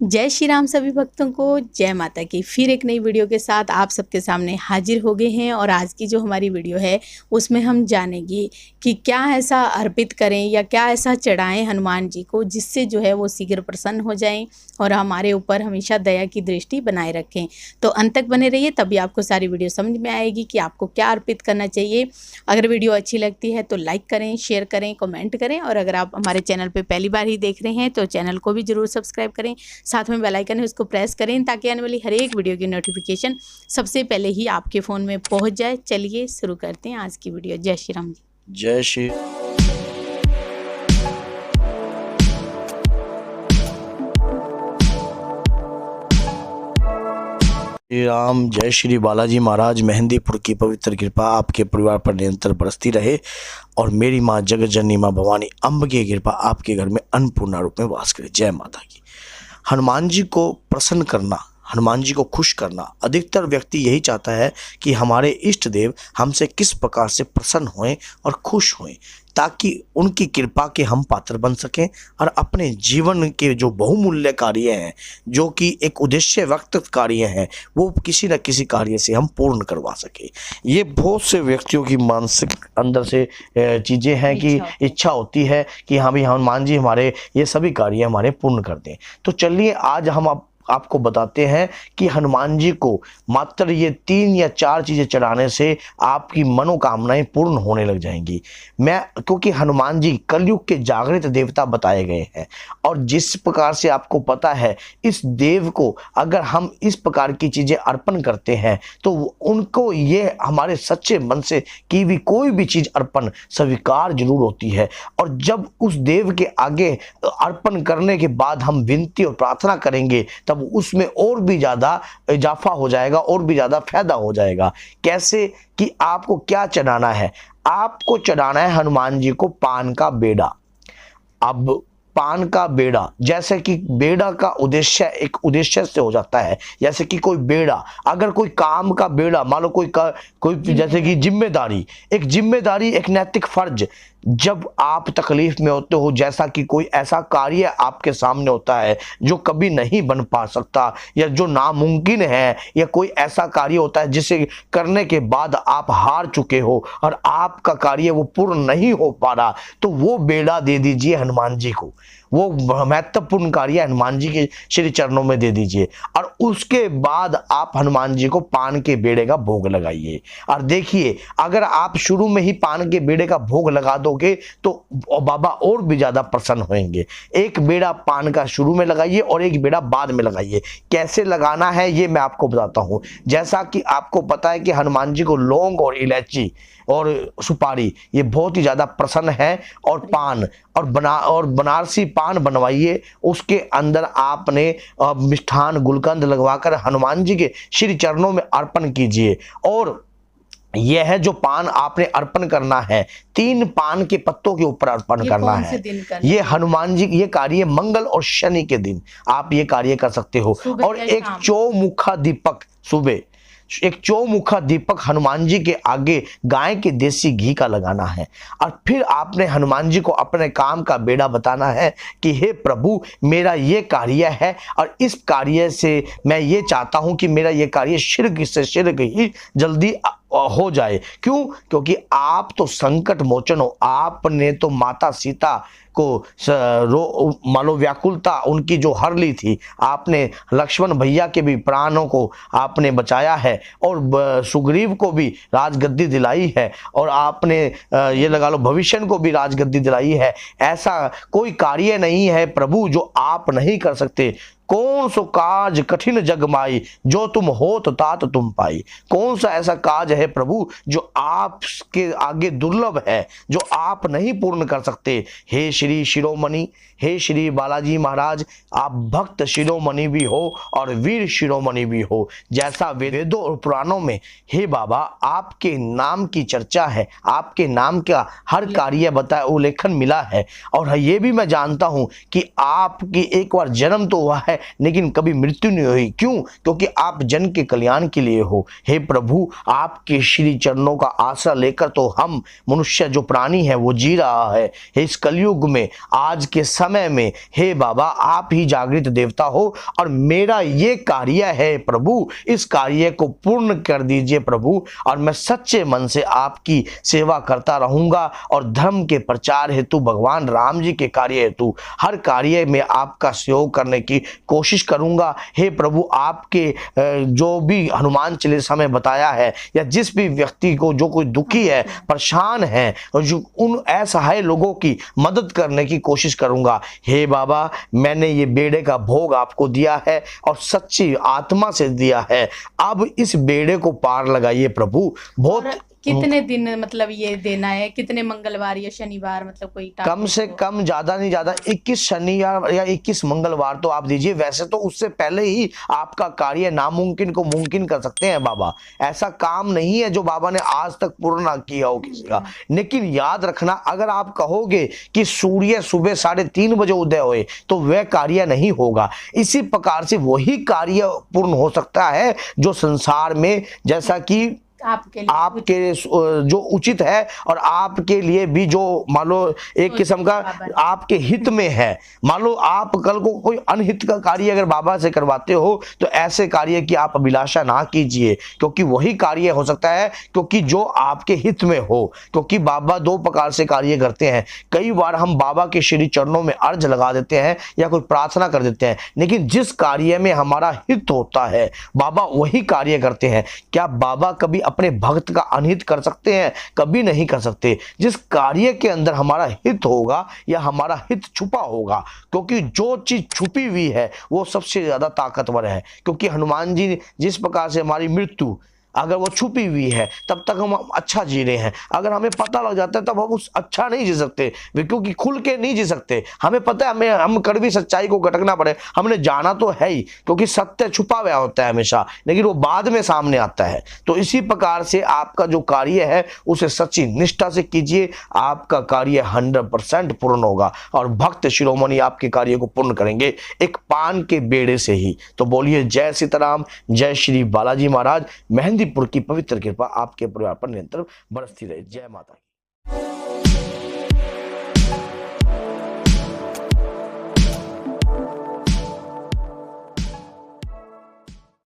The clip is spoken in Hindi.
जय श्री राम सभी भक्तों को, जय माता की। फिर एक नई वीडियो के साथ आप सबके सामने हाजिर हो गए हैं। और आज की जो हमारी वीडियो है उसमें हम जानेंगे कि क्या ऐसा अर्पित करें या क्या ऐसा चढ़ाएं हनुमान जी को जिससे जो है वो शीघ्र प्रसन्न हो जाएं और हमारे ऊपर हमेशा दया की दृष्टि बनाए रखें। तो अंत तक बने रहिए, तभी आपको सारी वीडियो समझ में आएगी कि आपको क्या अर्पित करना चाहिए। अगर वीडियो अच्छी लगती है तो लाइक करें, शेयर करें, कमेंट करें। और अगर आप हमारे चैनल पर पहली बार ही देख रहे हैं तो चैनल को भी ज़रूर सब्सक्राइब करें। साथ में बेल आइकन है उसको प्रेस करें ताकि आने वाली हर एक वीडियो की नोटिफिकेशन सबसे पहले ही आपके फ़ोन में पहुंच जाए। चलिए शुरू करते हैं आज की वीडियो। जय श्री राम जी। जय श्री राम। जय श्री बालाजी महाराज। मेहंदीपुर की पवित्र कृपा आपके परिवार पर निरंतर बरसती रहे और मेरी माँ जगत जननी माँ भवानी अम्ब की कृपा आपके घर में अन्नपूर्णा रूप में वास करे। जय माता की। हनुमान जी को प्रसन्न करना, हनुमान जी को खुश करना, अधिकतर व्यक्ति यही चाहता है कि हमारे इष्ट देव हमसे किस प्रकार से प्रसन्न होएं और खुश होएं ताकि उनकी कृपा के हम पात्र बन सकें और अपने जीवन के जो बहुमूल्य कार्य हैं, जो कि एक उद्देश्य वक्त कार्य हैं, वो किसी न किसी कार्य से हम पूर्ण करवा सकें। ये बहुत से व्यक्तियों की मानसिक अंदर से चीज़ें हैं कि इच्छा होती है कि हाँ भाई हनुमान जी हमारे ये सभी कार्य हमारे पूर्ण कर दें। तो चलिए आज हम आपको बताते हैं कि हनुमान जी को मात्र ये 3 या 4 चीज़ें चढ़ाने से आपकी मनोकामनाएं पूर्ण होने लग जाएंगी। क्योंकि हनुमान जी कलयुग के जागृत देवता बताए गए हैं और जिस प्रकार से आपको पता है इस देव को अगर हम इस प्रकार की चीज़ें अर्पण करते हैं तो उनको ये हमारे सच्चे मन से की भी कोई भी चीज़ अर्पण स्वीकार जरूर होती है। और जब उस देव के आगे अर्पण करने के बाद हम विनती और प्रार्थना करेंगे तब उसमें और भी ज़्यादा इजाफा हो जाएगा और भी ज़्यादा फायदा हो जाएगा। कैसे कि आपको क्या चढ़ाना है? आपको चढ़ाना है हनुमान जी को पान का बेड़ा। अब पान का बेड़ा, जैसे कि बेड़ा का उद्देश्य एक उद्देश्य से हो जाता है। जैसे कि कोई बेड़ा, अगर कोई काम का बेड़ा, मान लो कोई जैसे कि जिम्मेदारी, एक नैतिक फर्ज, जब आप तकलीफ में होते हो, जैसा कि कोई ऐसा कार्य आपके सामने होता है जो कभी नहीं बन पा सकता या जो नामुमकिन है, या कोई ऐसा कार्य होता है जिसे करने के बाद आप हार चुके हो और आपका कार्य वो पूर्ण नहीं हो पा रहा, तो वो बेड़ा दे दीजिए हनुमान जी को। वो महत्वपूर्ण कार्य हनुमान जी के श्री चरणों में दे दीजिए और उसके बाद आप हनुमान जी को पान के बेड़े का भोग लगाइए। और देखिए अगर आप शुरू में ही पान के बेड़े का भोग लगा दोगे तो बाबा और भी ज्यादा प्रसन्न होंगे। एक बेड़ा पान का शुरू में लगाइए और एक बेड़ा बाद में लगाइए। कैसे लगाना है ये मैं आपको बताता हूँ। जैसा कि आपको पता है कि हनुमान जी को लौंग और इलायची और सुपारी ये बहुत ही ज़्यादा प्रसन्न है। और पान और बनारसी पान बनवाइए, उसके अंदर आपने मिष्ठान गुलकंद लगवाकर हनुमान जी के श्री चरणों में अर्पण कीजिए। और यह है जो पान आपने अर्पण करना है, 3 पान के पत्तों के ऊपर अर्पण करना है। ये हनुमान जी ये कार्य मंगल और शनि के दिन आप ये कार्य कर सकते हो। और एक चौमुखा दीपक सुबह, एक चौमुखा दीपक हनुमान जी के आगे गाय के देसी घी का लगाना है। और फिर आपने हनुमान जी को अपने काम का बेड़ा बताना है कि हे प्रभु मेरा ये कार्य है और इस कार्य से मैं ये चाहता हूं कि मेरा ये कार्य शीघ्र से शीघ्र ही जल्दी हो जाए। क्यों? क्योंकि आप तो संकट मोचन हो। आपने तो माता सीता को मानो व्याकुलता उनकी जो हर ली थी, आपने लक्ष्मण भैया के भी प्राणों को आपने बचाया है और सुग्रीव को भी राजगद्दी दिलाई है और आपने ये लगा लो भविष्य को भी राजगद्दी दिलाई है। ऐसा कोई कार्य नहीं है प्रभु जो आप नहीं कर सकते। कौन सो काज कठिन जग माई, जो तुम होत तात तुम पाई। कौन सा ऐसा काज है प्रभु जो आपके आगे दुर्लभ है, जो आप नहीं पूर्ण कर सकते। हे श्री शिरोमणि, हे श्री बालाजी महाराज, आप भक्त शिरोमणि भी हो और वीर शिरोमणि भी हो। जैसा वेदों और पुराणों में हे बाबा आपके नाम की चर्चा है, आपके नाम का हर कार्य बताया उल्लेखन मिला है। और ये भी मैं जानता हूं कि आपकी एक बार जन्म तो हुआ है लेकिन कभी मृत्यु नहीं हुई। क्यों? क्योंकि आप जन के कल्याण के लिए हो। हे प्रभु आपके श्री चरणों का आसरा लेकर तो हम मनुष्य जो प्राणी है वो जी रहा है। इस कलयुग में, आज के समय में हे बाबा आप ही जागृत देवता हो और मेरा ये कार्य है प्रभु, इस कार्य को पूर्ण कर दीजिए प्रभु। और मैं सच्चे मन से आपकी सेवा करता रहूंगा और धर्म के प्रचार हेतु, भगवान राम जी के कार्य हेतु हर कार्य में आपका सहयोग करने की कोशिश करूंगा। हे प्रभु आपके जो भी हनुमान चालीसा में बताया है, या जिस भी व्यक्ति को जो कोई दुखी है, परेशान है, और जो उन असहाय लोगों की मदद करने की कोशिश करूंगा। हे बाबा मैंने ये बेड़े का भोग आपको दिया है और सच्ची आत्मा से दिया है, अब इस बेड़े को पार लगाइए प्रभु। बहुत कितने दिन मतलब ये देना है, कितने मंगलवार या शनिवार, मतलब कोई कम से कम, ज्यादा नहीं ज्यादा 21 शनिवार या 21 मंगलवार तो आप दीजिए। वैसे तो उससे पहले ही आपका कार्य नामुमकिन को मुमकिन कर सकते हैं बाबा। ऐसा काम नहीं है जो बाबा ने आज तक पूर्ण ना किया हो किसी का। लेकिन याद रखना, अगर आप कहोगे कि सूर्य सुबह 3:30 बजे उदय होए तो वह कार्य नहीं होगा। इसी प्रकार से वही कार्य पूर्ण हो सकता है जो संसार में, जैसा कि आपके जो उचित है और आपके लिए भी जो मान लो एक किस्म का आपके हित में है। मान लो आप कल को कोई अनहित का कार्य अगर बाबा से करवाते हो तो ऐसे कार्य की आप अभिलाषा ना कीजिए, क्योंकि वही कार्य हो सकता है क्योंकि जो आपके हित में हो। क्योंकि बाबा 2 प्रकार से कार्य करते हैं। कई बार हम बाबा के श्री चरणों में अर्ज लगा देते हैं या कोई प्रार्थना कर देते हैं, लेकिन जिस कार्य में हमारा हित होता है बाबा वही कार्य करते हैं। क्या बाबा कभी अपने भक्त का अनहित कर सकते हैं? कभी नहीं कर सकते। जिस कार्य के अंदर हमारा हित होगा या हमारा हित छुपा होगा, क्योंकि जो चीज छुपी हुई है वो सबसे ज्यादा ताकतवर है। क्योंकि हनुमान जी जिस प्रकार से हमारी मृत्यु अगर वो छुपी हुई है तब तक हम अच्छा जी रहे हैं, अगर हमें पता लग जाता है तब हम उस अच्छा नहीं जी सकते, क्योंकि खुल के नहीं जी सकते। हमें पता है हम कड़वी सच्चाई को घटकना पड़े, हमने जाना तो है ही, क्योंकि सत्य छुपा हुआ होता है हमेशा, लेकिन वो बाद में सामने आता है। तो इसी प्रकार से आपका जो कार्य है उसे सच्ची निष्ठा से कीजिए, आपका कार्य 100% पूर्ण होगा और भक्त शिरोमणि आपके कार्य को पूर्ण करेंगे एक पान के बेड़े से ही। तो बोलिए जय सीताराम, जय श्री बालाजी महाराज। मेहंदीपुर की पवित्र कृपा आपके परिवार पर निरंतर बरसती रहे। जय माता की।